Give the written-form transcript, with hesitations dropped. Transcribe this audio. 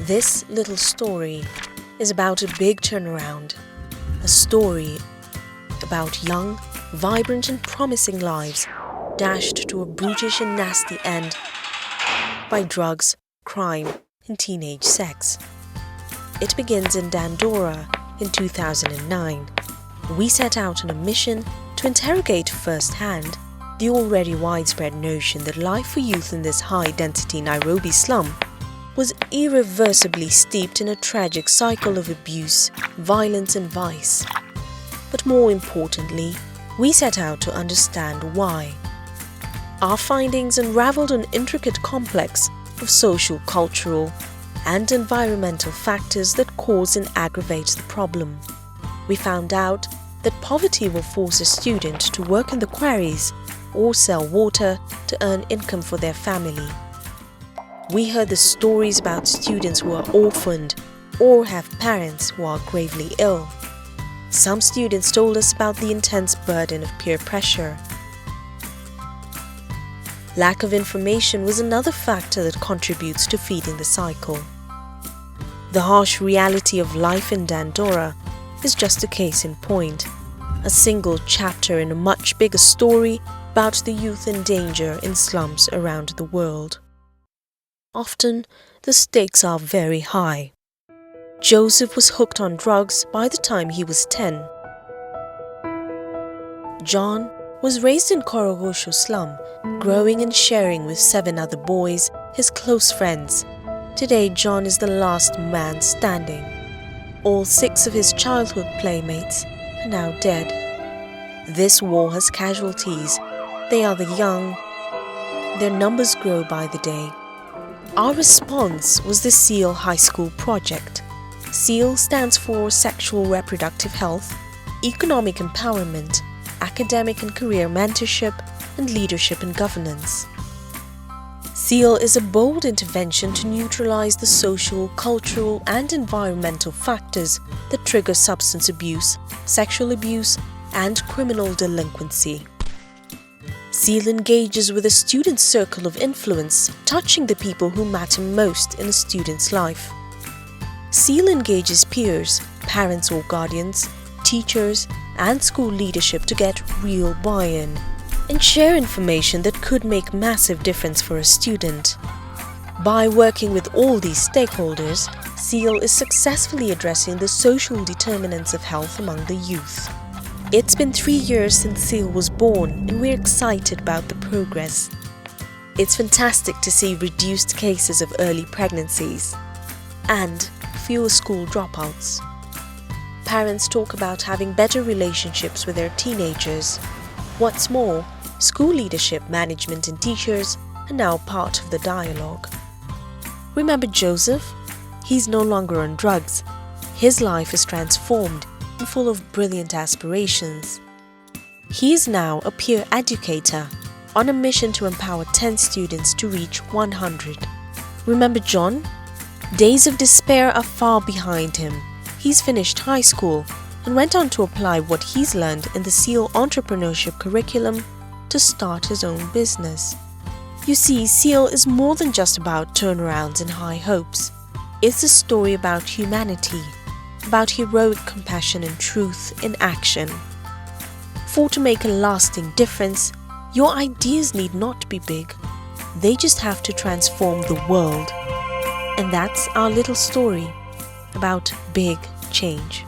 This little story is about a big turnaround, a story about young, vibrant and promising lives dashed to a brutish and nasty end by drugs, crime and teenage sex. It begins in Dandora in 2009. We set out on a mission to interrogate firsthand the already widespread notion that life for youth in this high-density Nairobi slum was irreversibly steeped in a tragic cycle of abuse, violence and vice. But more importantly, we set out to understand why. Our findings unraveled an intricate complex of social, cultural and environmental factors that cause and aggravate the problem. We found out that poverty will force a student to work in the quarries or sell water to earn income for their family. We heard the stories about students who are orphaned or have parents who are gravely ill. Some students told us about the intense burden of peer pressure. Lack of information was another factor that contributes to feeding the cycle. The harsh reality of life in Dandora is just a case in point, a single chapter in a much bigger story about the youth in danger in slums around the world. Often, the stakes are very high. Joseph was hooked on drugs by the time he was 10. John was raised in Korogosho slum, growing and sharing with 7 other boys, his close friends. Today, John is the last man standing. All 6 of his childhood playmates are now dead. This war has casualties. They are the young. Their numbers grow by the day. Our response was the SEAL High School project. SEAL stands for Sexual Reproductive Health, Economic Empowerment, Academic and Career Mentorship, and Leadership and Governance. SEAL is a bold intervention to neutralize the social, cultural, and environmental factors that trigger substance abuse, sexual abuse, and criminal delinquency. SEAL engages with a student circle of influence, touching the people who matter most in a student's life. SEAL engages peers, parents or guardians, teachers, and school leadership to get real buy-in and share information that could make massive difference for a student. By working with all these stakeholders, SEAL is successfully addressing the social determinants of health among the youth. It's been 3 years since SEAL was born and we're excited about the progress. It's fantastic to see reduced cases of early pregnancies and fewer school dropouts. Parents talk about having better relationships with their teenagers. What's more, school leadership, management and teachers are now part of the dialogue. Remember Joseph? He's no longer on drugs. His life is transformed and full of brilliant aspirations. He is now a peer educator on a mission to empower 10 students to reach 100. Remember John? Days of despair are far behind him. He's finished high school and went on to apply what he's learned in the SEAL entrepreneurship curriculum to start his own business. You see, SEAL is more than just about turnarounds and high hopes. It's a story about humanity, about heroic compassion and truth in action. For to make a lasting difference, your ideas need not be big. They just have to transform the world. And that's our little story about big change.